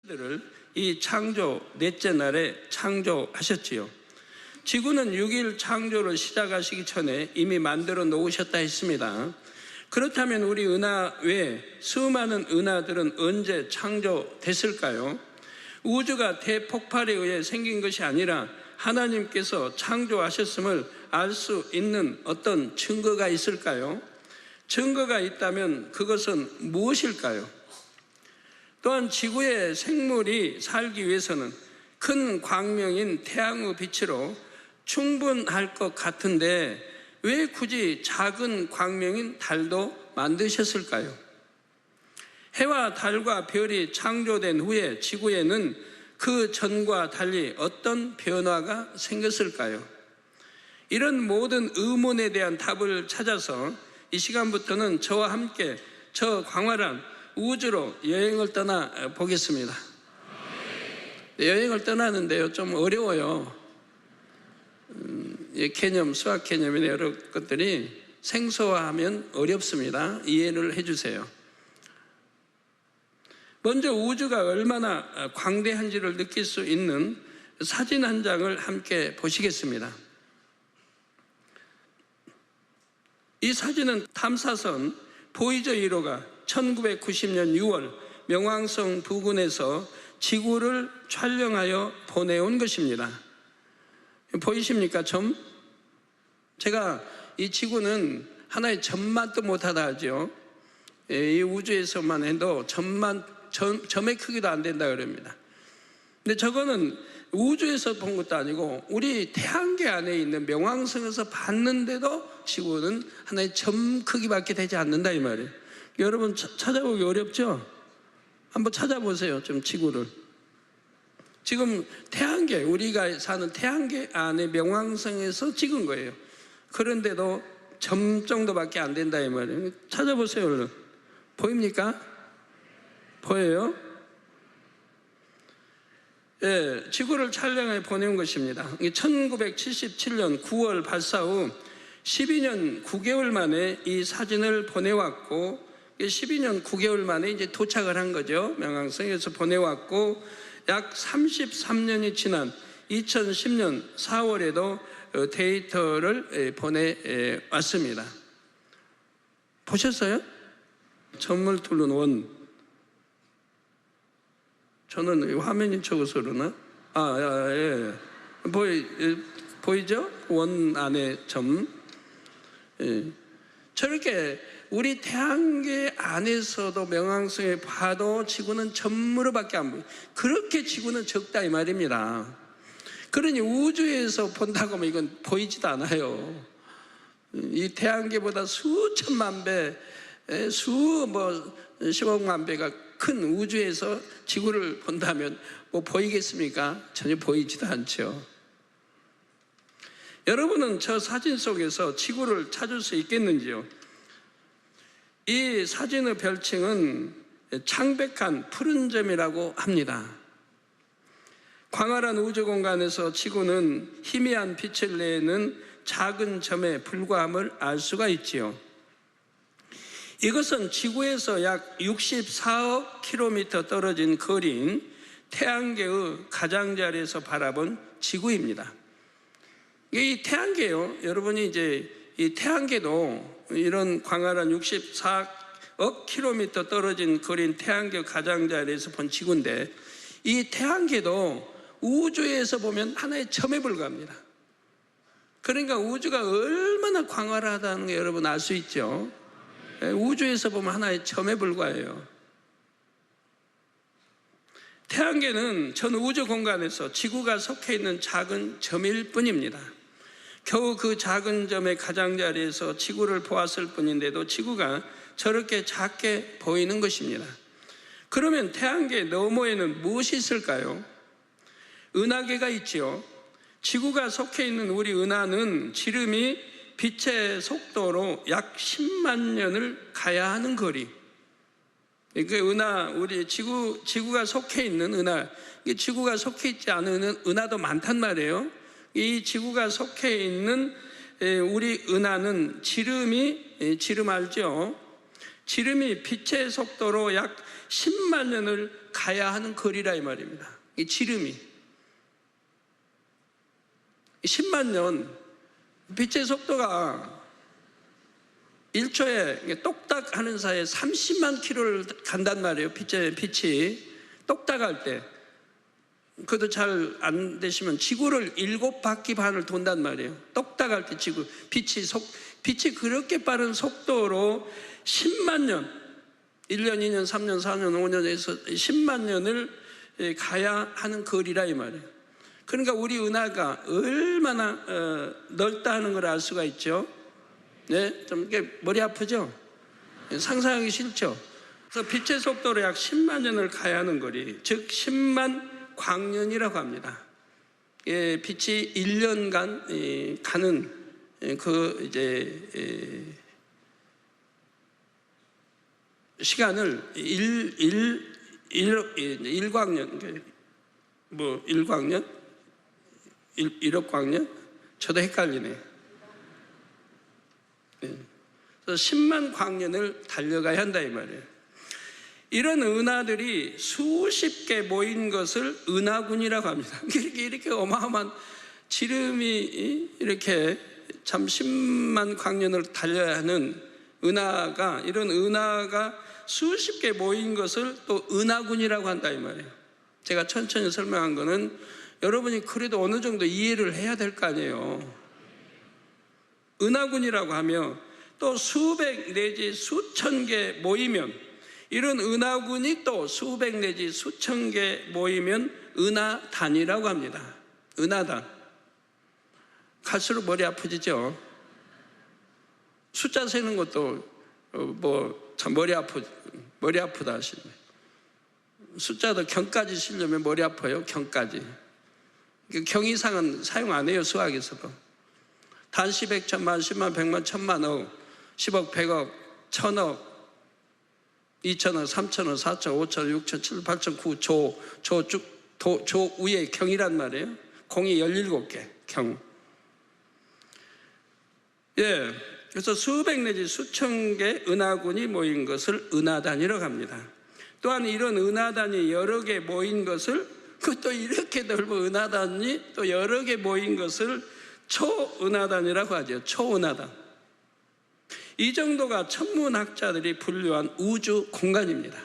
들을 이 창조 넷째 날에 창조하셨지요. 지구는 6일 창조를 시작하시기 전에 이미 만들어 놓으셨다 했습니다. 그렇다면 우리 은하 외 수많은 은하들은 언제 창조됐을까요? 우주가 대폭발에 의해 생긴 것이 아니라 하나님께서 창조하셨음을 알 수 있는 어떤 증거가 있을까요? 증거가 있다면 그것은 무엇일까요? 또한 지구의 생물이 살기 위해서는 큰 광명인 태양의 빛으로 충분할 것 같은데 왜 굳이 작은 광명인 달도 만드셨을까요? 해와 달과 별이 창조된 후에 지구에는 그 전과 달리 어떤 변화가 생겼을까요? 이런 모든 의문에 대한 답을 찾아서 이 시간부터는 저와 함께 저 광활한 우주로 여행을 떠나 보겠습니다. 여행을 떠나는데요, 좀 어려워요. 개념, 수학 개념이나 여러 것들이 생소하면 어렵습니다. 이해를 해주세요. 먼저 우주가 얼마나 광대한지를 느낄 수 있는 사진 한 장을 함께 보시겠습니다. 이 사진은 탐사선 보이저 1호가 1990년 6월 명왕성 부근에서 지구를 촬영하여 보내온 것입니다. 보이십니까? 점? 제가 이 지구는 하나의 점만도 못하다 하죠. 이 우주에서만 해도 점의 크기도 안 된다 그럽니다. 근데 저거는 우주에서 본 것도 아니고 우리 태양계 안에 있는 명왕성에서 봤는데도 지구는 하나의 점 크기밖에 되지 않는다 이 말이에요. 여러분 찾아보기 어렵죠? 한번 찾아보세요. 좀 지구를. 지금 태양계, 우리가 사는 태양계 안에 명왕성에서 찍은 거예요. 그런데도 점 정도밖에 안 된다 이 말이에요. 찾아보세요 얼른. 보입니까? 보여요? 예, 지구를 촬영해 보내온 것입니다. 1977년 9월 발사 후 12년 9개월 만에 이 사진을 보내왔고 12년 9개월 만에 이제 도착을 한 거죠. 명왕성에서 보내왔고 약 33년이 지난 2010년 4월에도 데이터를 보내왔습니다. 보셨어요? 점을 두른 원. 저는 화면이 적어서 그러나? 예. 보이죠? 원 안에 점. 예. 저렇게 우리 태양계 안에서도 명왕성에 봐도 지구는 점으로밖에 안 보여요. 그렇게 지구는 적다 이 말입니다. 그러니 우주에서 본다고 하면 이건 보이지도 않아요. 이 태양계보다 수천만 배, 10억만 배가 큰 우주에서 지구를 본다면 뭐 보이겠습니까? 전혀 보이지도 않죠. 여러분은 저 사진 속에서 지구를 찾을 수 있겠는지요? 이 사진의 별칭은 창백한 푸른 점이라고 합니다. 광활한 우주 공간에서 지구는 희미한 빛을 내는 작은 점에 불과함을 알 수가 있지요. 이것은 지구에서 약 64억 킬로미터 떨어진 거리인 태양계의 가장자리에서 바라본 지구입니다. 이 태양계요, 여러분이 이제 이 태양계도 이런 광활한 64억 킬로미터 떨어진 거리인 태양계 가장자리에서 본 지구인데 이 태양계도 우주에서 보면 하나의 점에 불과합니다. 그러니까 우주가 얼마나 광활하다는 게 여러분 알 수 있죠. 우주에서 보면 하나의 점에 불과해요. 태양계는 전 우주 공간에서 지구가 속해 있는 작은 점일 뿐입니다. 겨우 그 작은 점의 가장자리에서 지구를 보았을 뿐인데도 지구가 저렇게 작게 보이는 것입니다. 그러면 태양계 너머에는 무엇이 있을까요? 은하계가 있지요. 지구가 속해 있는 우리 은하는 지름이 빛의 속도로 약 10만 년을 가야 하는 거리. 그 은하, 우리 지구가 속해 있는 은하, 지구가 속해 있지 않은 은하도 많단 말이에요. 이 지구가 속해 있는 우리 은하는 지름 알죠? 지름이 빛의 속도로 약 10만 년을 가야 하는 거리라 이 말입니다. 이 지름이 10만 년, 빛의 속도가 1초에 똑딱 하는 사이에 30만 킬로를 간단 말이에요. 빛이 똑딱할 때. 그것도 잘 안 되시면 지구를 7바퀴 반을 돈단 말이에요. 똑딱할 때 지구, 빛이 그렇게 빠른 속도로 10만 년, 1년, 2년, 3년, 4년, 5년에서 10만 년을 가야 하는 거리라 이 말이에요. 그러니까 우리 은하가 얼마나 넓다 하는 걸 알 수가 있죠. 네, 좀 이렇게 머리 아프죠? 상상하기 싫죠? 그래서 빛의 속도로 약 10만 년을 가야 하는 거리, 즉 10만 광년이라고 합니다. 예, 빛이 1년간 가는 그 이제 시간을 1광년, 뭐 1광년? 1억 광년? 저도 헷갈리네요. 그래서 10만 광년을 달려가야 한다 이 말이에요. 이런 은하들이 수십 개 모인 것을 은하군이라고 합니다. 이렇게 어마어마한 지름이 이렇게 참 10만 광년을 달려야 하는 은하가, 이런 은하가 수십 개 모인 것을 또 은하군이라고 한다 이 말이에요. 제가 천천히 설명한 거는 여러분이 그래도 어느 정도 이해를 해야 될 거 아니에요. 은하군이라고 하며 또 수백 내지 수천 개 모이면, 이런 은하군이 또 수백 내지 수천 개 모이면 은하단이라고 합니다. 은하단. 갈수록 머리 아프지죠? 숫자 세는 것도 뭐 참 머리 아프다 하시네. 숫자도 경까지 쓰려면 머리 아파요. 경까지. 경 이상은 사용 안 해요. 수학에서도. 단 10억, 천만, 10만, 100만, 1000만, 억, 10억, 100억, 1000억, 2000억, 3000억, 4천, 5천, 6천, 7, 8천, 9, 조 위에 경이란 말이에요. 공이 17개, 경. 예, 그래서 수백 내지 수천 개 은하군이 모인 것을 은하단이라고 합니다. 또한 이런 은하단이 여러 개 모인 것을, 그것도 이렇게 넓은 은하단이 또 여러 개 모인 것을 초은하단이라고 하죠. 초은하단. 이 정도가 천문학자들이 분류한 우주 공간입니다.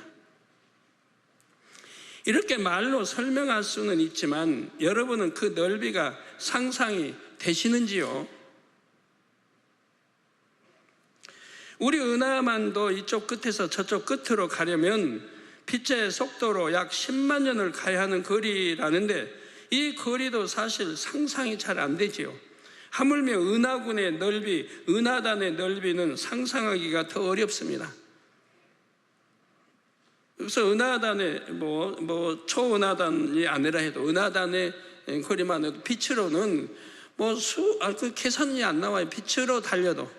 이렇게 말로 설명할 수는 있지만 여러분은 그 넓이가 상상이 되시는지요? 우리 은하만도 이쪽 끝에서 저쪽 끝으로 가려면 빛의 속도로 약 10만 년을 가야 하는 거리라는데, 이 거리도 사실 상상이 잘 안 되지요. 하물며 은하군의 넓이, 은하단의 넓이는 상상하기가 더 어렵습니다. 그래서 은하단의 뭐 초은하단이 아니라 해도 은하단의 거리만 해도 빛으로는 그 계산이 안 나와요. 빛으로 달려도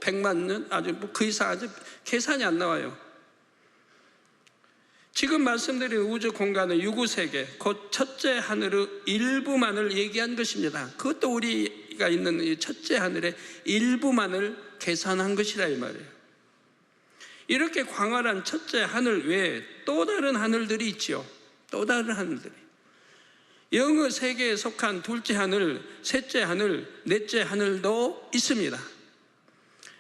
백만 년, 아주 그 이상 아주 계산이 안 나와요. 지금 말씀드린 우주 공간의 유구세계, 곧 첫째 하늘의 일부만을 얘기한 것입니다. 그것도 우리가 있는 이 첫째 하늘의 일부만을 계산한 것이라 이 말이에요. 이렇게 광활한 첫째 하늘 외에 또 다른 하늘들이 있지요. 또 다른 하늘들이. 영의 세계에 속한 둘째 하늘, 셋째 하늘, 넷째 하늘도 있습니다.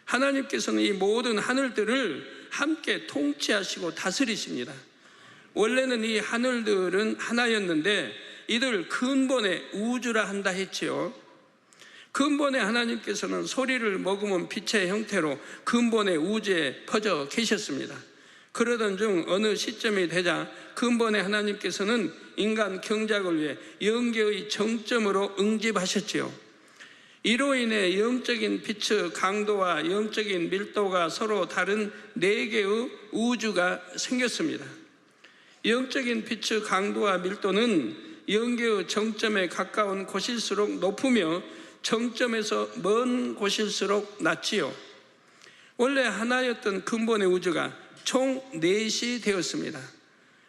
하나님께서는 이 모든 하늘들을 함께 통치하시고 다스리십니다. 원래는 이 하늘들은 하나였는데 이들 근본의 우주라 한다 했지요. 근본의 하나님께서는 소리를 머금은 빛의 형태로 근본의 우주에 퍼져 계셨습니다. 그러던 중 어느 시점이 되자 근본의 하나님께서는 인간 경작을 위해 영계의 정점으로 응집하셨지요. 이로 인해 영적인 빛의 강도와 영적인 밀도가 서로 다른 4개의 우주가 생겼습니다. 영적인 빛의 강도와 밀도는 영계의 정점에 가까운 곳일수록 높으며 정점에서 먼 곳일수록 낮지요. 원래 하나였던 근본의 우주가 총 4시 되었습니다.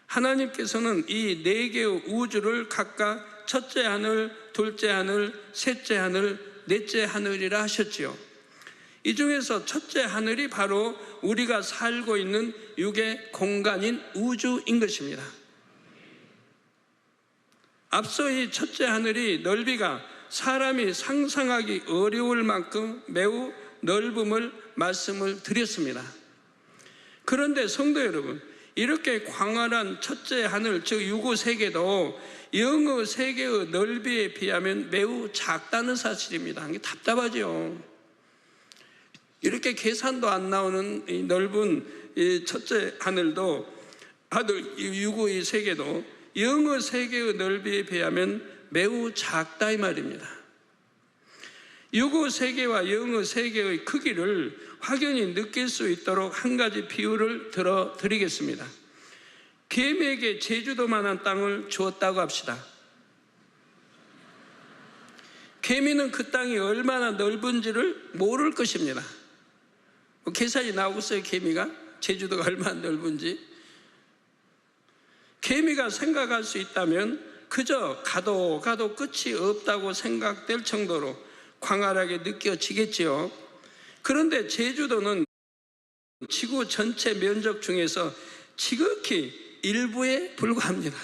하나님께서는 이 4개의 우주를 각각 첫째 하늘, 둘째 하늘, 셋째 하늘, 넷째 하늘이라 하셨지요. 이 중에서 첫째 하늘이 바로 우리가 살고 있는 육의 공간인 우주인 것입니다. 앞서 이 첫째 하늘이 넓이가 사람이 상상하기 어려울 만큼 매우 넓음을 말씀을 드렸습니다. 그런데 성도 여러분, 이렇게 광활한 첫째 하늘, 즉 유구 세계도 영의 세계의 넓이에 비하면 매우 작다는 사실입니다. 이게 답답하죠. 이렇게 계산도 안 나오는 이 넓은 이 첫째 하늘도, 유구의 세계도 영의 세계의 넓이에 비하면 매우 작다 이 말입니다. 유구 세계와 영의 세계의 크기를 확연히 느낄 수 있도록 한 가지 비유를 들어 드리겠습니다. 개미에게 제주도만한 땅을 주었다고 합시다. 개미는 그 땅이 얼마나 넓은지를 모를 것입니다. 계산이 나오겠어요? 개미가 제주도가 얼마나 넓은지. 개미가 생각할 수 있다면 그저 가도 끝이 없다고 생각될 정도로 광활하게 느껴지겠지요. 그런데 제주도는 지구 전체 면적 중에서 지극히 일부에 불과합니다.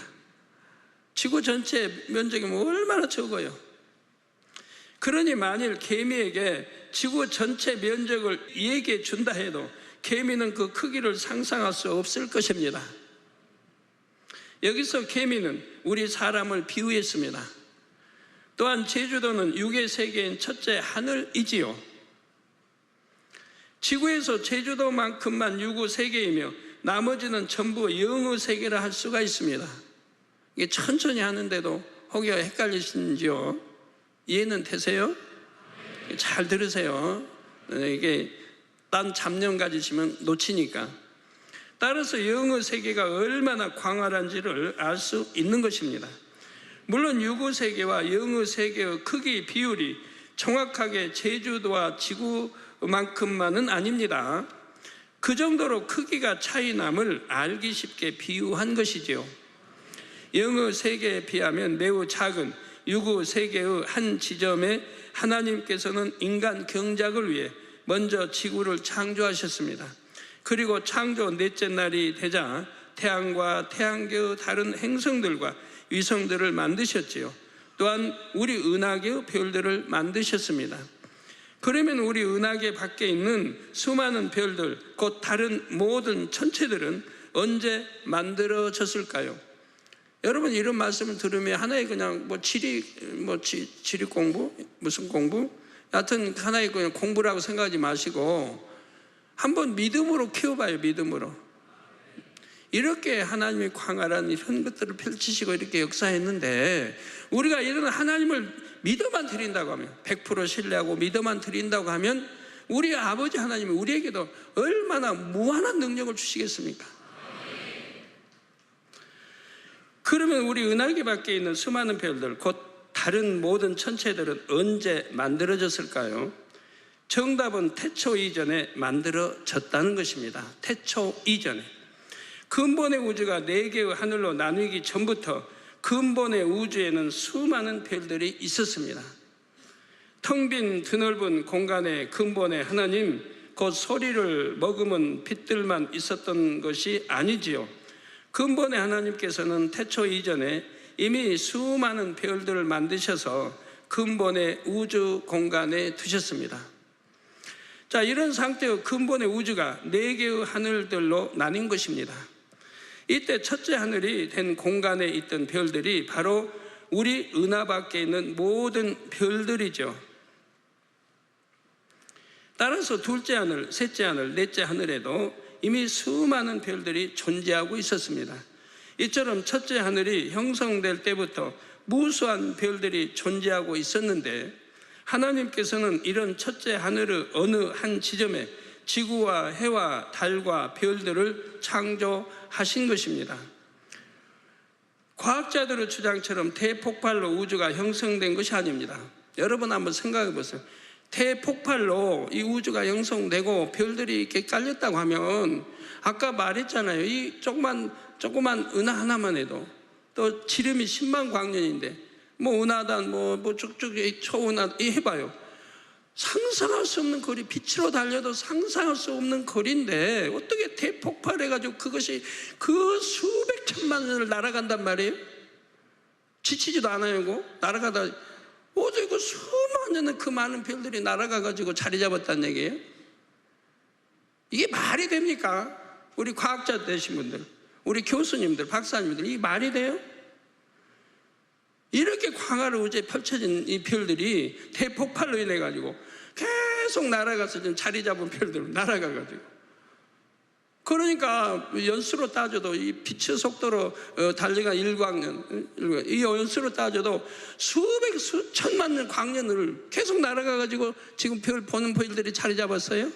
지구 전체 면적이 얼마나 적어요. 그러니 만일 개미에게 지구 전체 면적을 얘기해 준다 해도 개미는 그 크기를 상상할 수 없을 것입니다. 여기서 개미는 우리 사람을 비유했습니다. 또한 제주도는 육의 세계인 첫째 하늘이지요. 지구에서 제주도만큼만 유구 세계이며 나머지는 전부 영의 세계라 할 수가 있습니다. 이게 천천히 하는데도 혹여 헷갈리시는지요? 이해는 되세요? 잘 들으세요. 이게 딴 잡념 가지시면 놓치니까. 따라서 영의 세계가 얼마나 광활한지를 알 수 있는 것입니다. 물론 유구 세계와 영의 세계의 크기 비율이 정확하게 제주도와 지구만큼만은 아닙니다. 그 정도로 크기가 차이남을 알기 쉽게 비유한 것이지요. 영의 세계에 비하면 매우 작은 유구 세계의 한 지점에 하나님께서는 인간 경작을 위해 먼저 지구를 창조하셨습니다. 그리고 창조 넷째 날이 되자 태양과 태양계의 다른 행성들과 위성들을 만드셨지요. 또한 우리 은하계의 별들을 만드셨습니다. 그러면 우리 은하계 밖에 있는 수많은 별들, 곧 다른 모든 천체들은 언제 만들어졌을까요? 여러분 이런 말씀을 들으면 하나의 그냥 지리 공부, 무슨 공부? 여하튼 하나의 그냥 공부라고 생각하지 마시고 한번 믿음으로 키워봐요. 믿음으로. 이렇게 하나님이 광활한 이런 것들을 펼치시고 이렇게 역사했는데 우리가 이런 하나님을 믿어만 드린다고 하면 100% 신뢰하고 믿어만 드린다고 하면 우리 아버지 하나님이 우리에게도 얼마나 무한한 능력을 주시겠습니까? 그러면 우리 은하계 밖에 있는 수많은 별들, 곧 다른 모든 천체들은 언제 만들어졌을까요? 정답은 태초 이전에 만들어졌다는 것입니다. 태초 이전에. 근본의 우주가 4개의 하늘로 나누기 전부터 근본의 우주에는 수많은 별들이 있었습니다. 텅 빈 드넓은 공간의 근본의 하나님, 곧 소리를 머금은 빛들만 있었던 것이 아니지요. 근본의 하나님께서는 태초 이전에 이미 수많은 별들을 만드셔서 근본의 우주 공간에 두셨습니다. 자, 이런 상태의 근본의 우주가 4개의 하늘들로 나뉜 것입니다. 이때 첫째 하늘이 된 공간에 있던 별들이 바로 우리 은하 밖에 있는 모든 별들이죠. 따라서 둘째 하늘, 셋째 하늘, 넷째 하늘에도 이미 수많은 별들이 존재하고 있었습니다. 이처럼 첫째 하늘이 형성될 때부터 무수한 별들이 존재하고 있었는데 하나님께서는 이런 첫째 하늘의 어느 한 지점에 지구와 해와 달과 별들을 창조하신 것입니다. 과학자들의 주장처럼 대폭발로 우주가 형성된 것이 아닙니다. 여러분 한번 생각해 보세요. 대폭발로 이 우주가 형성되고 별들이 이렇게 깔렸다고 하면 아까 말했잖아요. 이 조그만 은하 하나만 해도 또 지름이 10만 광년인데 은하단 쭉쭉 초은하 해봐요. 상상할 수 없는 거리, 빛으로 달려도 상상할 수 없는 거리인데 어떻게 대폭발해가지고 그것이 그 수백 천만 년을 날아간단 말이에요? 지치지도 않아요. 날아가다 어제 그 수만 년의 그 많은 별들이 날아가가지고 자리 잡았다는 얘기예요? 이게 말이 됩니까? 우리 과학자 되신 분들, 우리 교수님들, 박사님들, 이게 말이 돼요? 이렇게 광활한 우주에 펼쳐진 이 별들이 대폭발로 인해 가지고 계속 날아가서 지금 자리 잡은 별들로 날아가가지고, 그러니까 연수로 따져도 이 빛의 속도로 달려간 일광년, 이 연수로 따져도 수천만 년 광년을 계속 날아가가지고 지금 별 보는 별들이 자리 잡았어요.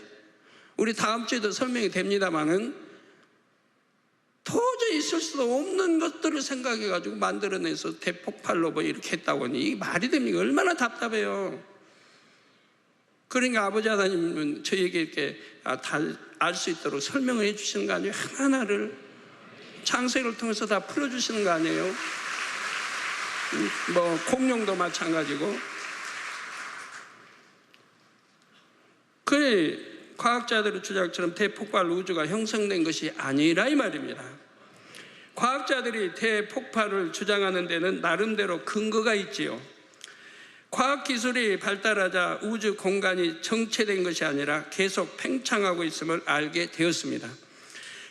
우리 다음 주에도 설명이 됩니다만은 도저히 있을 수도 없는 것들을 생각해가지고 만들어내서 대폭발로 뭐 이렇게 했다고 하니 이게 말이 됩니까? 얼마나 답답해요. 그러니까 아버지 하나님은 저희에게 이렇게 알 수 있도록 설명을 해주시는 거 아니에요? 하나하나를 창세기를 통해서 다 풀어주시는 거 아니에요? 뭐 공룡도 마찬가지고. 그래, 과학자들의 주장처럼 대폭발 우주가 형성된 것이 아니라 이 말입니다. 과학자들이 대폭발을 주장하는 데는 나름대로 근거가 있지요. 과학기술이 발달하자 우주 공간이 정체된 것이 아니라 계속 팽창하고 있음을 알게 되었습니다.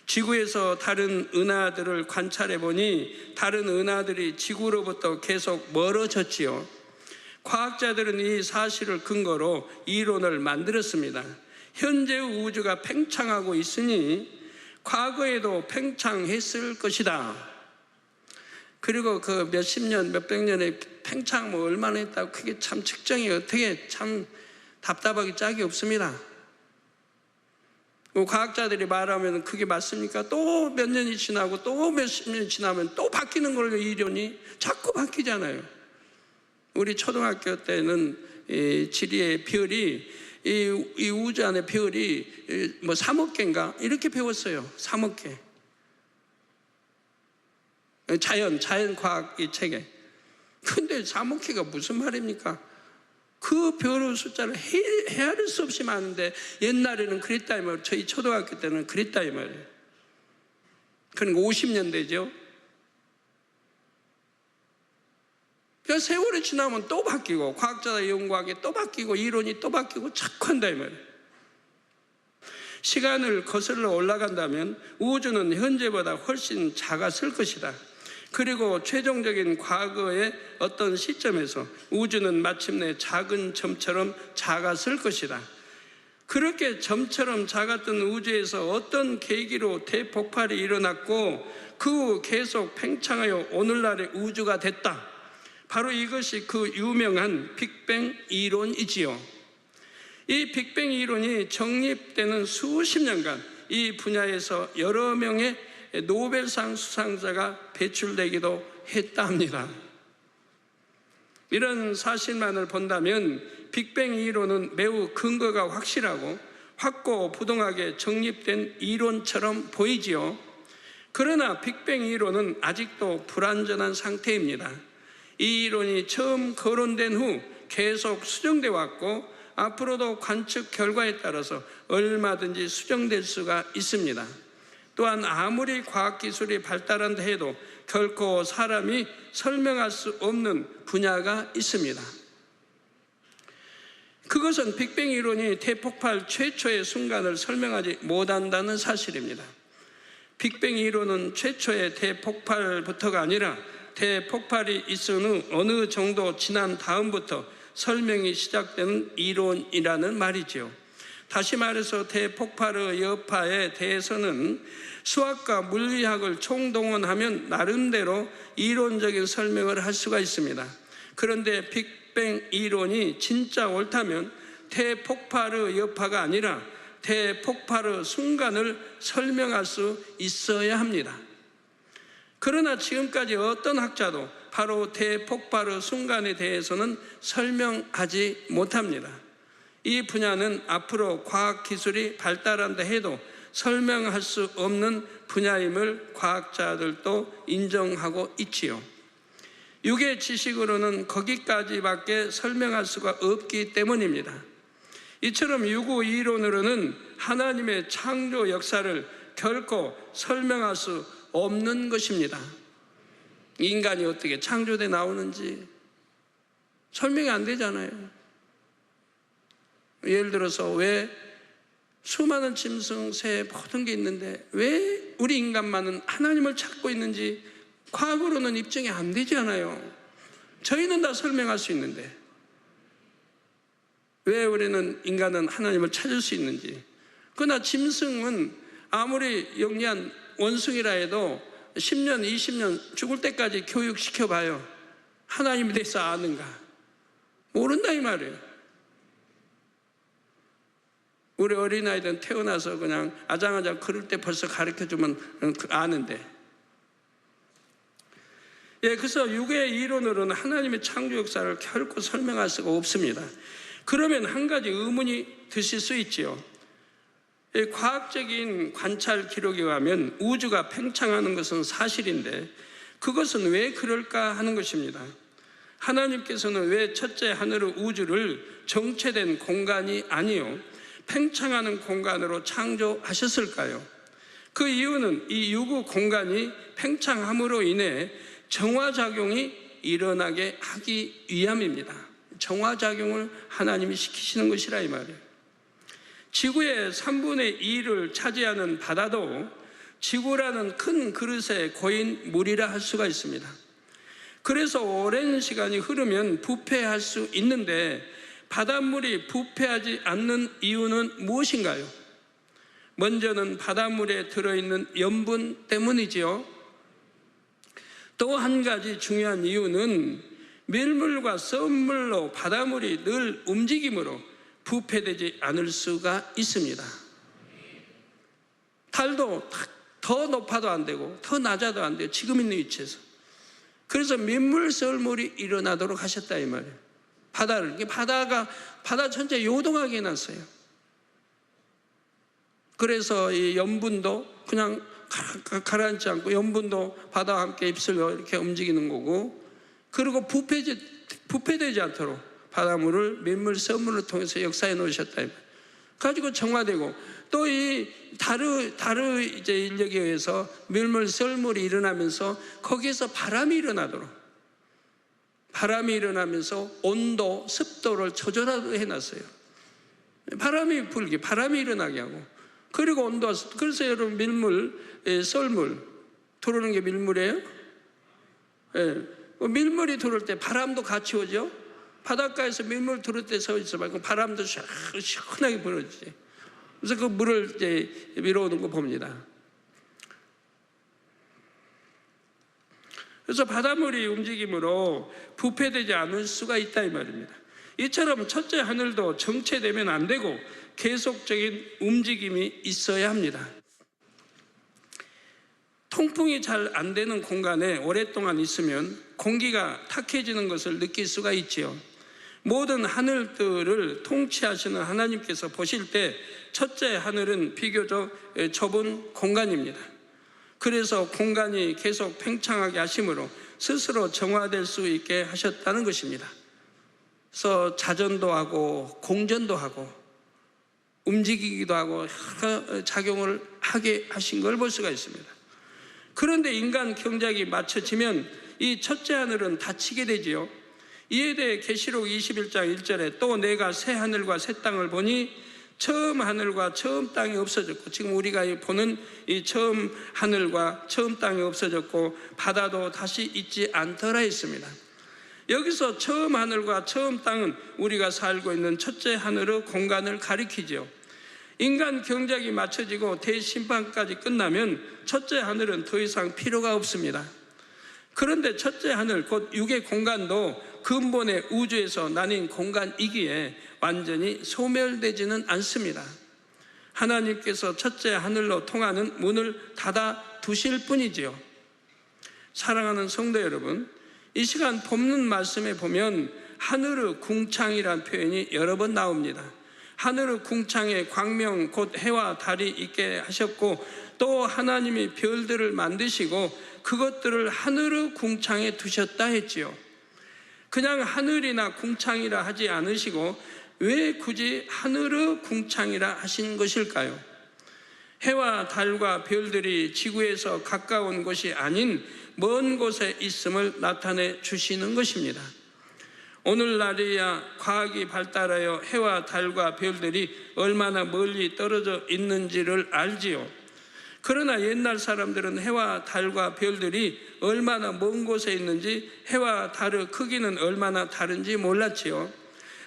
지구에서 다른 은하들을 관찰해 보니 다른 은하들이 지구로부터 계속 멀어졌지요. 과학자들은 이 사실을 근거로 이론을 만들었습니다. 현재의 우주가 팽창하고 있으니 과거에도 팽창했을 것이다. 그리고 그 몇십 년, 몇백 년의 팽창 뭐 얼마나 했다고 그게 참 측정이 어떻게 참 답답하기 짝이 없습니다. 과학자들이 말하면 그게 맞습니까? 또 몇 년이 지나고 또 몇십 년이 지나면 또 바뀌는 걸로 이론이 자꾸 바뀌잖아요. 우리 초등학교 때는 지리의 별이 이 우주 안에 별이 뭐 3억 개인가 이렇게 배웠어요. 3억 개. 자연과학 이 책에. 근데 3억 개가 무슨 말입니까? 그 별의 숫자를 헤아릴 수 없이 많은데 옛날에는 그랬다 이 말이에요. 저희 초등학교 때는 그랬다 이 말이에요. 그러니까 50년대죠. 그러니까 세월이 지나면 또 바뀌고 과학자가 연구한 게 또 바뀌고 이론이 또 바뀌고 자꾸 한다 이 말이에요. 시간을 거슬러 올라간다면 우주는 현재보다 훨씬 작았을 것이다. 그리고 최종적인 과거의 어떤 시점에서 우주는 마침내 작은 점처럼 작았을 것이다. 그렇게 점처럼 작았던 우주에서 어떤 계기로 대폭발이 일어났고 그 후 계속 팽창하여 오늘날의 우주가 됐다. 바로 이것이 그 유명한 빅뱅 이론이지요. 이 빅뱅 이론이 정립되는 수십 년간 이 분야에서 여러 명의 노벨상 수상자가 배출되기도 했다 합니다. 이런 사실만을 본다면 빅뱅 이론은 매우 근거가 확실하고 확고부동하게 정립된 이론처럼 보이지요. 그러나 빅뱅 이론은 아직도 불완전한 상태입니다. 이 이론이 처음 거론된 후 계속 수정되어 왔고 앞으로도 관측 결과에 따라서 얼마든지 수정될 수가 있습니다. 또한 아무리 과학기술이 발달한다 해도 결코 사람이 설명할 수 없는 분야가 있습니다. 그것은 빅뱅 이론이 대폭발 최초의 순간을 설명하지 못한다는 사실입니다. 빅뱅 이론은 최초의 대폭발부터가 아니라 대폭발이 있은 후 어느 정도 지난 다음부터 설명이 시작되는 이론이라는 말이죠. 다시 말해서 대폭발의 여파에 대해서는 수학과 물리학을 총동원하면 나름대로 이론적인 설명을 할 수가 있습니다. 그런데 빅뱅 이론이 진짜 옳다면 대폭발의 여파가 아니라 대폭발의 순간을 설명할 수 있어야 합니다. 그러나 지금까지 어떤 학자도 바로 대폭발의 순간에 대해서는 설명하지 못합니다. 이 분야는 앞으로 과학기술이 발달한다 해도 설명할 수 없는 분야임을 과학자들도 인정하고 있지요. 육의 지식으로는 거기까지밖에 설명할 수가 없기 때문입니다. 이처럼 유구 이론으로는 하나님의 창조 역사를 결코 설명할 수 없는 것입니다. 인간이 어떻게 창조돼 나오는지 설명이 안 되잖아요. 예를 들어서 왜 수많은 짐승, 새, 모든 게 있는데 왜 우리 인간만은 하나님을 찾고 있는지 과학으로는 입증이 안 되잖아요. 저희는 다 설명할 수 있는데 왜 우리는 인간은 하나님을 찾을 수 있는지. 그러나 짐승은 아무리 영리한 원숭이라 해도 10년, 20년 죽을 때까지 교육시켜봐요. 하나님에 대해서 아는가? 모른다 이 말이에요. 우리 어린아이들은 태어나서 그냥 아장아장 걸을 때 벌써 가르쳐주면 아는데. 예, 그래서 유괴의 이론으로는 하나님의 창조 역사를 결코 설명할 수가 없습니다. 그러면 한 가지 의문이 드실 수 있지요. 과학적인 관찰 기록에 의하면 우주가 팽창하는 것은 사실인데 그것은 왜 그럴까 하는 것입니다. 하나님께서는 왜 첫째 하늘의 우주를 정체된 공간이 아니요 팽창하는 공간으로 창조하셨을까요? 그 이유는 이 유구 공간이 팽창함으로 인해 정화작용이 일어나게 하기 위함입니다. 정화작용을 하나님이 시키시는 것이라 이 말이에요. 지구의 3분의 2를 차지하는 바다도 지구라는 큰 그릇에 고인 물이라 할 수가 있습니다. 그래서 오랜 시간이 흐르면 부패할 수 있는데 바닷물이 부패하지 않는 이유는 무엇인가요? 먼저는 바닷물에 들어있는 염분 때문이지요. 또 한 가지 중요한 이유는 밀물과 썰물로 바닷물이 늘 움직이므로 부패되지 않을 수가 있습니다. 달도 더 높아도 안 되고 더 낮아도 안 돼요. 지금 있는 위치에서. 그래서 밀물 썰물이 일어나도록 하셨다 이 말이에요. 바다 전체 요동하게 해놨어요. 그래서 이 염분도 그냥 가라앉지 않고 염분도 바다와 함께 입술로 이렇게 움직이는 거고, 그리고 부패되지 않도록 바닷물을 밀물 썰물을 통해서 역사해 놓으셨다. 가지고 정화되고, 또 이 다르 이제 인력에 의해서 밀물 썰물이 일어나면서 거기에서 바람이 일어나면서 온도, 습도를 조절하게 해놨어요. 바람이 일어나게 하고, 그리고 온도와 습도. 그래서 여러분 밀물, 썰물 들어오는 게 밀물이에요. 밀물이 들어올 때 바람도 같이 오죠. 바닷가에서 밀물 들어올 때 서 있어 말고 바람도 시원하게 불어지지. 그래서 그 물을 이제 밀어오는 거 봅니다. 그래서 바닷물이 움직임으로 부패되지 않을 수가 있다 이 말입니다. 이처럼 첫째 하늘도 정체되면 안 되고 계속적인 움직임이 있어야 합니다. 통풍이 잘 안 되는 공간에 오랫동안 있으면 공기가 탁해지는 것을 느낄 수가 있지요. 모든 하늘들을 통치하시는 하나님께서 보실 때 첫째 하늘은 비교적 좁은 공간입니다. 그래서 공간이 계속 팽창하게 하심으로 스스로 정화될 수 있게 하셨다는 것입니다. 그래서 자전도 하고 공전도 하고 움직이기도 하고 여러 작용을 하게 하신 걸 볼 수가 있습니다. 그런데 인간 경작이 맞춰지면 이 첫째 하늘은 닫히게 되지요. 이에 대해 계시록 21장 1절에 또 내가 새 하늘과 새 땅을 보니 처음 하늘과 처음 땅이 없어졌고, 지금 우리가 보는 이 처음 하늘과 처음 땅이 없어졌고 바다도 다시 있지 않더라 했습니다. 여기서 처음 하늘과 처음 땅은 우리가 살고 있는 첫째 하늘의 공간을 가리키죠. 인간 경작이 맞춰지고 대심판까지 끝나면 첫째 하늘은 더 이상 필요가 없습니다. 그런데 첫째 하늘, 곧 육의 공간도 근본의 우주에서 나뉜 공간이기에 완전히 소멸되지는 않습니다. 하나님께서 첫째 하늘로 통하는 문을 닫아 두실 뿐이지요. 사랑하는 성도 여러분, 이 시간 본문 말씀에 보면 하늘의 궁창이란 표현이 여러 번 나옵니다. 하늘의 궁창에 광명 곧 해와 달이 있게 하셨고, 또 하나님이 별들을 만드시고 그것들을 하늘의 궁창에 두셨다 했지요. 그냥 하늘이나 궁창이라 하지 않으시고 왜 굳이 하늘의 궁창이라 하신 것일까요? 해와 달과 별들이 지구에서 가까운 곳이 아닌 먼 곳에 있음을 나타내 주시는 것입니다. 오늘날이야 과학이 발달하여 해와 달과 별들이 얼마나 멀리 떨어져 있는지를 알지요. 그러나 옛날 사람들은 해와 달과 별들이 얼마나 먼 곳에 있는지, 해와 달의 크기는 얼마나 다른지 몰랐지요.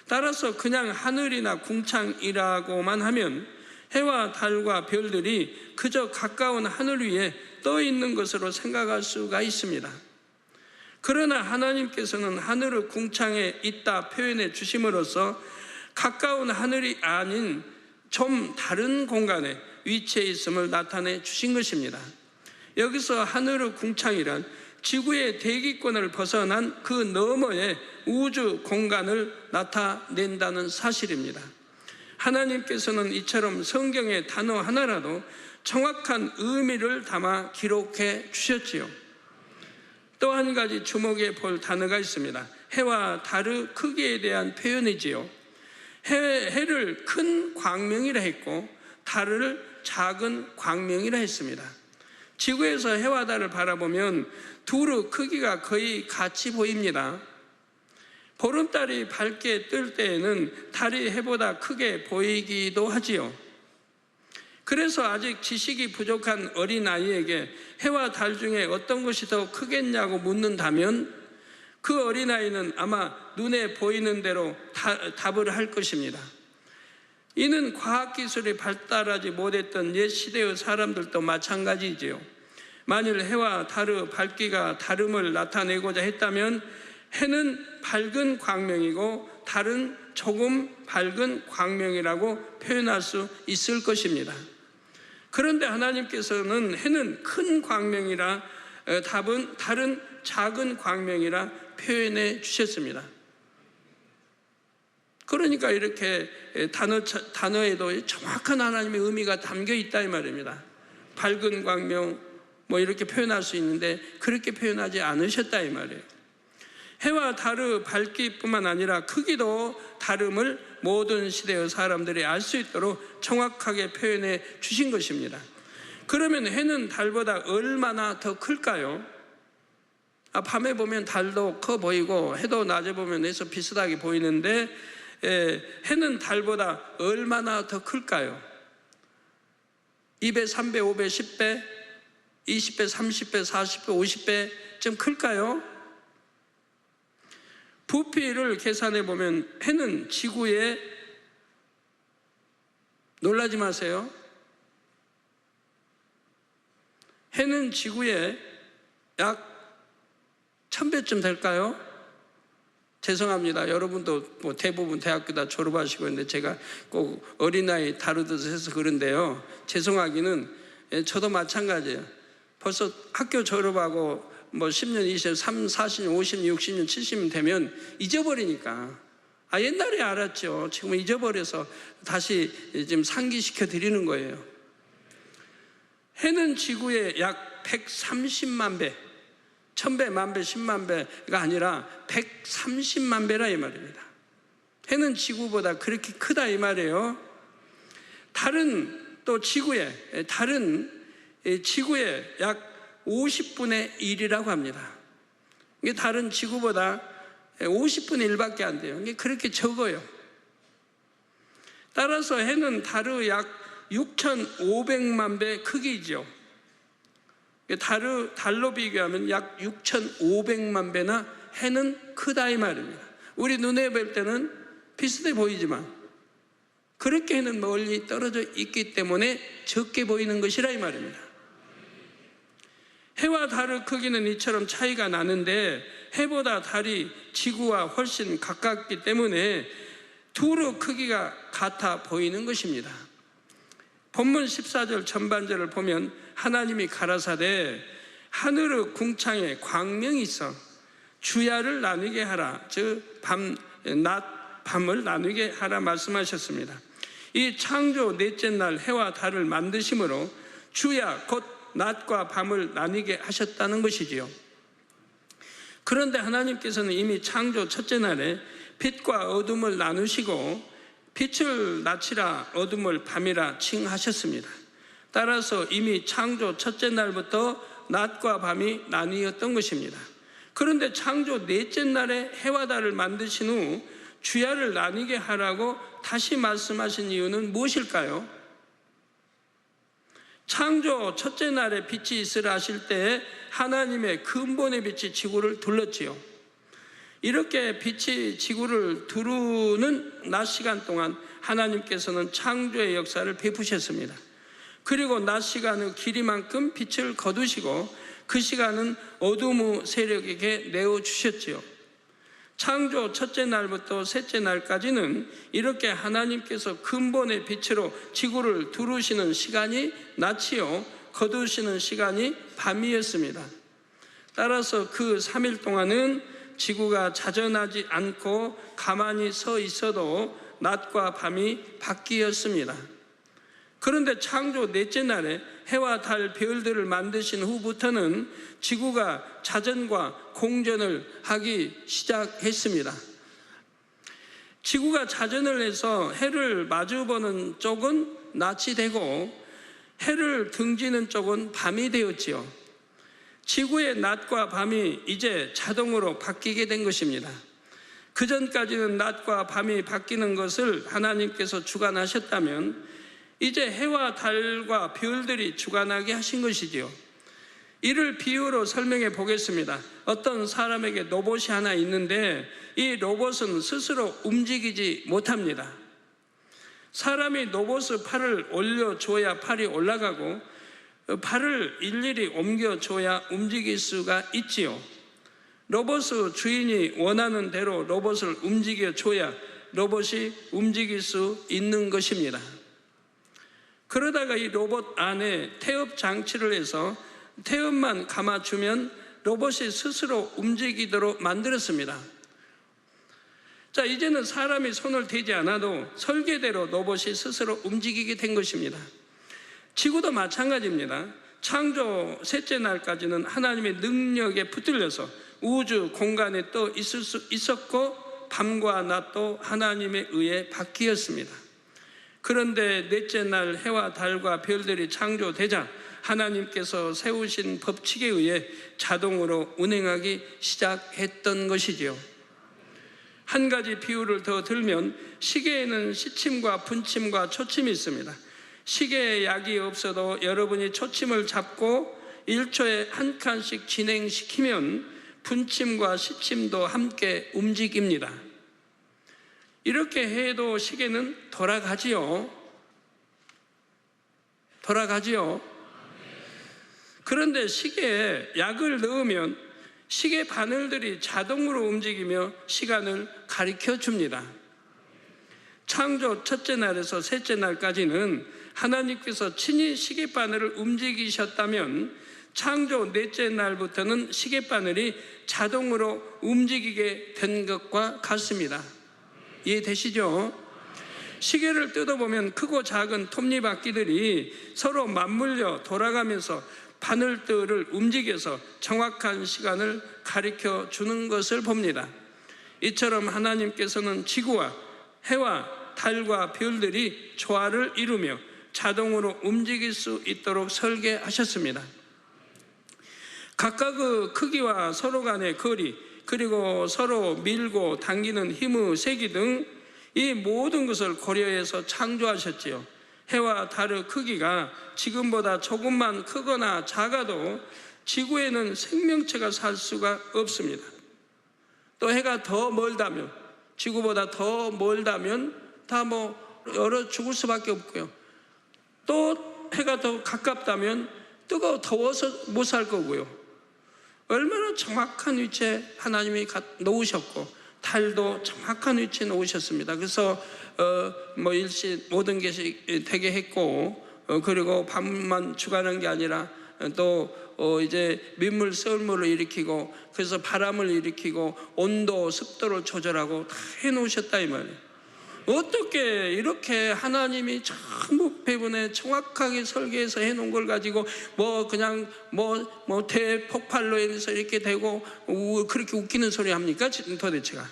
따라서 그냥 하늘이나 궁창이라고만 하면 해와 달과 별들이 그저 가까운 하늘 위에 떠 있는 것으로 생각할 수가 있습니다. 그러나 하나님께서는 하늘의 궁창에 있다 표현해 주심으로써 가까운 하늘이 아닌 좀 다른 공간에 위치해 있음을 나타내 주신 것입니다. 여기서 하늘의 궁창이란 지구의 대기권을 벗어난 그 너머의 우주 공간을 나타낸다는 사실입니다. 하나님께서는 이처럼 성경의 단어 하나라도 정확한 의미를 담아 기록해 주셨지요. 또 한 가지 주목해 볼 단어가 있습니다. 해와 달의 크기에 대한 표현이지요. 해를 큰 광명이라 했고 달을 작은 광명이라 했습니다. 지구에서 해와 달을 바라보면 둘의 크기가 거의 같이 보입니다. 보름달이 밝게 뜰 때에는 달이 해보다 크게 보이기도 하지요. 그래서 아직 지식이 부족한 어린아이에게 해와 달 중에 어떤 것이 더 크겠냐고 묻는다면 그 어린아이는 아마 눈에 보이는 대로 답을 할 것입니다. 이는 과학기술이 발달하지 못했던 옛 시대의 사람들도 마찬가지지요. 만일 해와 달의 밝기가 다름을 나타내고자 했다면 해는 밝은 광명이고 달은 조금 밝은 광명이라고 표현할 수 있을 것입니다. 그런데 하나님께서는 해는 큰 광명이라 달은 작은 광명이라 표현해 주셨습니다. 그러니까 이렇게 단어에도 정확한 하나님의 의미가 담겨 있다 이 말입니다. 밝은 광명 이렇게 표현할 수 있는데 그렇게 표현하지 않으셨다 이 말이에요. 해와 달의 밝기뿐만 아니라 크기도 다름을 모든 시대의 사람들이 알 수 있도록 정확하게 표현해 주신 것입니다. 그러면 해는 달보다 얼마나 더 클까요? 밤에 보면 달도 커 보이고 해도 낮에 보면 해서 비슷하게 보이는데 해는 달보다 얼마나 더 클까요? 2배, 3배, 5배, 10배, 20배, 30배, 40배, 50배 좀 클까요? 부피를 계산해 보면 해는 지구에, 놀라지 마세요, 해는 지구에 약 1000배쯤 될까요? 죄송합니다. 여러분도 대부분 대학교 다 졸업하시고 있는데 제가 꼭 어린아이 다루듯 해서 그런데요, 죄송하기는 저도 마찬가지예요. 벌써 학교 졸업하고 10년, 20년, 30, 40년, 50년, 60년, 70년 되면 잊어버리니까 옛날에 알았죠. 지금은 잊어버려서 다시 지금 상기시켜 드리는 거예요. 해는 지구에 약 130만 배, 1000배, 만배, 10만 배가 아니라 130만 배라 이 말입니다. 해는 지구보다 그렇게 크다 이 말이에요. 달은 또 지구에 약 50분의 1이라고 합니다. 이게 달은 지구보다 50분의 1밖에 안 돼요. 이게 그렇게 적어요. 따라서 해는 달의 약 6,500만 배 크기죠. 달로 비교하면 약 6,500만 배나 해는 크다 이 말입니다. 우리 눈에 볼 때는 비슷해 보이지만 그렇게 해는 멀리 떨어져 있기 때문에 적게 보이는 것이라 이 말입니다. 해와 달의 크기는 이처럼 차이가 나는데 해보다 달이 지구와 훨씬 가깝기 때문에 둘의 크기가 같아 보이는 것입니다. 본문 14절 전반절을 보면 하나님이 가라사대 하늘의 궁창에 광명이 있어 주야를 나누게 하라, 즉 밤을 나누게 하라 말씀하셨습니다. 이 창조 넷째 날 해와 달을 만드심으로 주야 곧 낮과 밤을 나뉘게 하셨다는 것이지요. 그런데 하나님께서는 이미 창조 첫째 날에 빛과 어둠을 나누시고 빛을 낮이라 어둠을 밤이라 칭하셨습니다. 따라서 이미 창조 첫째 날부터 낮과 밤이 나뉘었던 것입니다. 그런데 창조 넷째 날에 해와 달을 만드신 후 주야를 나뉘게 하라고 다시 말씀하신 이유는 무엇일까요? 창조 첫째 날에 빛이 있으라 하실 때 하나님의 근본의 빛이 지구를 둘렀지요. 이렇게 빛이 지구를 두르는 낮 시간 동안 하나님께서는 창조의 역사를 베푸셨습니다. 그리고 낮 시간의 길이만큼 빛을 거두시고 그 시간은 어둠의 세력에게 내어주셨지요. 창조 첫째 날부터 셋째 날까지는 이렇게 하나님께서 근본의 빛으로 지구를 두르시는 시간이 낮이요, 거두시는 시간이 밤이었습니다. 따라서 그 3일 동안은 지구가 자전하지 않고 가만히 서 있어도 낮과 밤이 바뀌었습니다. 그런데 창조 넷째 날에 해와 달, 별들을 만드신 후부터는 지구가 자전과 공전을 하기 시작했습니다. 지구가 자전을 해서 해를 마주보는 쪽은 낮이 되고 해를 등지는 쪽은 밤이 되었지요. 지구의 낮과 밤이 이제 자동으로 바뀌게 된 것입니다. 그 전까지는 낮과 밤이 바뀌는 것을 하나님께서 주관하셨다면 이제 해와 달과 별들이 주관하게 하신 것이지요. 이를 비유로 설명해 보겠습니다. 어떤 사람에게 로봇이 하나 있는데 이 로봇은 스스로 움직이지 못합니다. 사람이 로봇의 팔을 올려줘야 팔이 올라가고 팔을 일일이 옮겨줘야 움직일 수가 있지요. 로봇의 주인이 원하는 대로 로봇을 움직여줘야 로봇이 움직일 수 있는 것입니다. 그러다가 이 로봇 안에 태엽 장치를 해서 태엽만 감아주면 로봇이 스스로 움직이도록 만들었습니다. 자, 이제는 사람이 손을 대지 않아도 설계대로 로봇이 스스로 움직이게 된 것입니다. 지구도 마찬가지입니다. 창조 셋째 날까지는 하나님의 능력에 붙들려서 우주 공간에 떠 있을 수 있었고 밤과 낮도 하나님에 의해 바뀌었습니다. 그런데 넷째 날 해와 달과 별들이 창조되자 하나님께서 세우신 법칙에 의해 자동으로 운행하기 시작했던 것이지요. 한 가지 비유를 더 들면 시계에는 시침과 분침과 초침이 있습니다. 시계에 약이 없어도 여러분이 초침을 잡고 1초에 한 칸씩 진행시키면 분침과 시침도 함께 움직입니다. 이렇게 해도 시계는 돌아가지요. 그런데 시계에 약을 넣으면 시계 바늘들이 자동으로 움직이며 시간을 가리켜 줍니다. 창조 첫째 날에서 셋째 날까지는 하나님께서 친히 시계 바늘을 움직이셨다면 창조 넷째 날부터는 시계 바늘이 자동으로 움직이게 된 것과 같습니다. 이해되시죠? 시계를 뜯어보면 크고 작은 톱니바퀴들이 서로 맞물려 돌아가면서 바늘들을 움직여서 정확한 시간을 가리켜 주는 것을 봅니다. 이처럼 하나님께서는 지구와 해와 달과 별들이 조화를 이루며 자동으로 움직일 수 있도록 설계하셨습니다. 각각의 크기와 서로 간의 거리, 그리고 서로 밀고 당기는 힘의 세기 등 이 모든 것을 고려해서 창조하셨지요. 해와 달의 크기가 지금보다 조금만 크거나 작아도 지구에는 생명체가 살 수가 없습니다. 또 해가 더 멀다면, 지구보다 더 멀다면 다 얼어 죽을 수밖에 없고요. 또 해가 더 가깝다면 더워서 못 살 거고요. 얼마나 정확한 위치에 하나님이 놓으셨고 달도 정확한 위치에 놓으셨습니다. 그래서 일시 모든 것이 되게 했고 그리고 밤만 주관한 게 아니라 또 이제 민물 썰물을 일으키고 그래서 바람을 일으키고 온도 습도를 조절하고 다 해놓으셨다 이 말이에요. 어떻게 이렇게 하나님이 전부 배분에 정확하게 설계해서 해놓은 걸 가지고 그냥 대폭발로 인해서 이렇게 되고 그렇게 웃기는 소리 합니까 도대체가?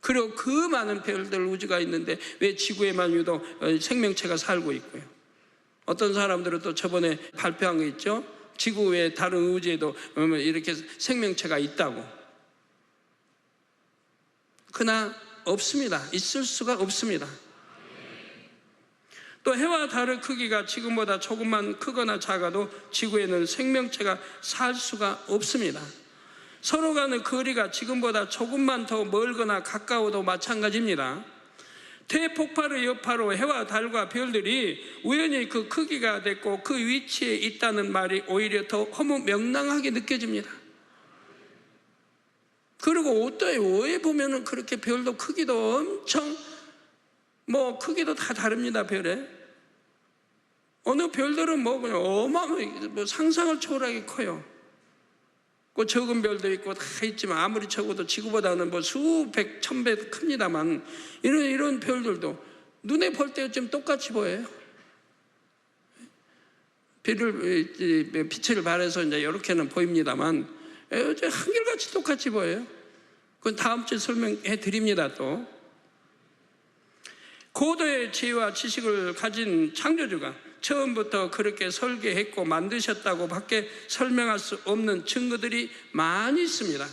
그리고 그 많은 별들 우주가 있는데 왜 지구에만 유독 생명체가 살고 있고요. 어떤 사람들은 또 저번에 발표한 거 있죠. 지구 외에 다른 우주에도 이렇게 생명체가 있다고. 그러나 없습니다. 있을 수가 없습니다. 또 해와 달의 크기가 지금보다 조금만 크거나 작아도 지구에는 생명체가 살 수가 없습니다. 서로 간의 거리가 지금보다 조금만 더 멀거나 가까워도 마찬가지입니다. 대폭발의 여파로 해와 달과 별들이 우연히 그 크기가 됐고 그 위치에 있다는 말이 오히려 더 허무맹랑하게 느껴집니다. 그리고 어떠해요? 왜 보면은 그렇게 별도 크기도 엄청 크기도 다 다릅니다. 별에 어느 별들은 그냥 어마어마하게 상상을 초월하게 커요. 그 적은 별도 있고 다 있지만 아무리 적어도 지구보다는 수백, 천배 큽니다만 이런 별들도 눈에 볼 때 좀 똑같이 보여요. 빛을 발해서 이제 이렇게는 보입니다만 한결같이 똑같이 보여요. 그건 다음 주에 설명해 드립니다. 또 고도의 지혜와 지식을 가진 창조주가 처음부터 그렇게 설계했고 만드셨다고 밖에 설명할 수 없는 증거들이 많이 있습니다.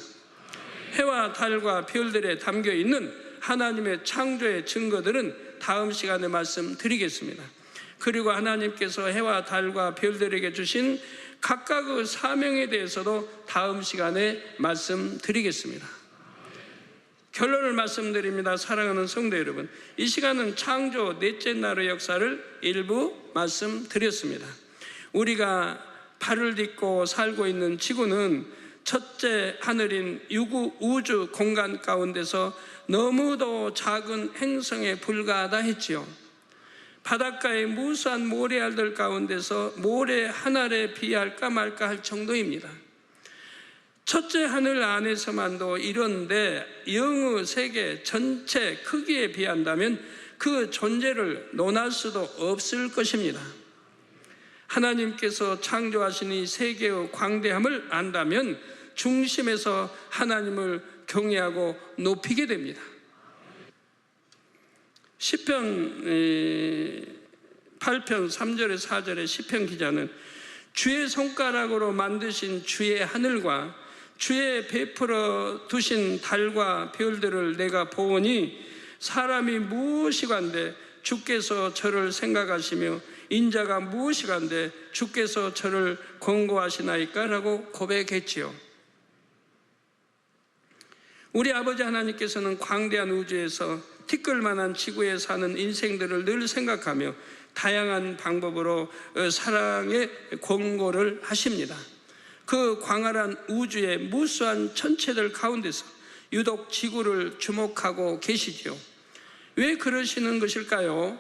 해와 달과 별들에 담겨 있는 하나님의 창조의 증거들은 다음 시간에 말씀드리겠습니다. 그리고 하나님께서 해와 달과 별들에게 주신 각각의 사명에 대해서도 다음 시간에 말씀드리겠습니다. 결론을 말씀드립니다. 사랑하는 성도 여러분, 이 시간은 창조 넷째 날의 역사를 일부 말씀드렸습니다. 우리가 발을 딛고 살고 있는 지구는 첫째 하늘인 유구 우주 공간 가운데서 너무도 작은 행성에 불과하다 했지요. 바닷가의 무수한 모래알들 가운데서 모래 한 알에 비할까 말까 할 정도입니다. 첫째 하늘 안에서만도 이런데 영의 세계 전체 크기에 비한다면 그 존재를 논할 수도 없을 것입니다. 하나님께서 창조하신 이 세계의 광대함을 안다면 중심에서 하나님을 경외하고 높이게 됩니다. 시편 8편 3절에 4절에 시편 기자는 주의 손가락으로 만드신 주의 하늘과 주의 베풀어 두신 달과 별들을 내가 보오니 사람이 무엇이간데 주께서 저를 생각하시며 인자가 무엇이간데 주께서 저를 권고하시나이까? 라고 고백했지요. 우리 아버지 하나님께서는 광대한 우주에서 티끌만한 지구에 사는 인생들을 늘 생각하며 다양한 방법으로 사랑의 권고를 하십니다. 그 광활한 우주의 무수한 천체들 가운데서 유독 지구를 주목하고 계시지요. 왜 그러시는 것일까요?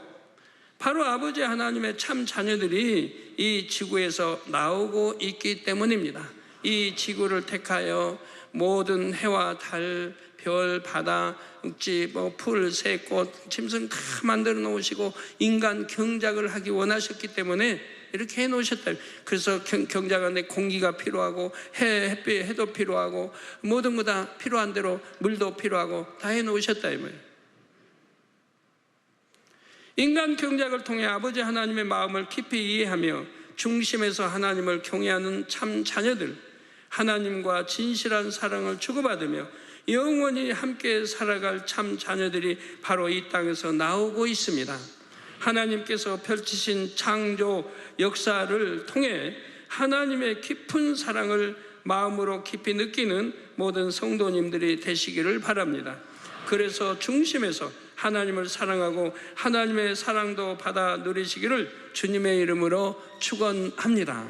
바로 아버지 하나님의 참 자녀들이 이 지구에서 나오고 있기 때문입니다. 이 지구를 택하여 모든 해와 달, 별, 바다, 육지, 풀, 새, 꽃, 짐승 다 만들어 놓으시고 인간 경작을 하기 원하셨기 때문에 이렇게 해놓으셨다. 그래서 경작하는데 공기가 필요하고 해도 필요하고 모든 거 다 필요한 대로 물도 필요하고 다 해놓으셨다 이 말이에요. 인간 경작을 통해 아버지 하나님의 마음을 깊이 이해하며 중심에서 하나님을 경외하는 참 자녀들, 하나님과 진실한 사랑을 주고받으며 영원히 함께 살아갈 참 자녀들이 바로 이 땅에서 나오고 있습니다. 하나님께서 펼치신 창조 역사를 통해 하나님의 깊은 사랑을 마음으로 깊이 느끼는 모든 성도님들이 되시기를 바랍니다. 그래서 중심에서 하나님을 사랑하고 하나님의 사랑도 받아 누리시기를 주님의 이름으로 축원합니다.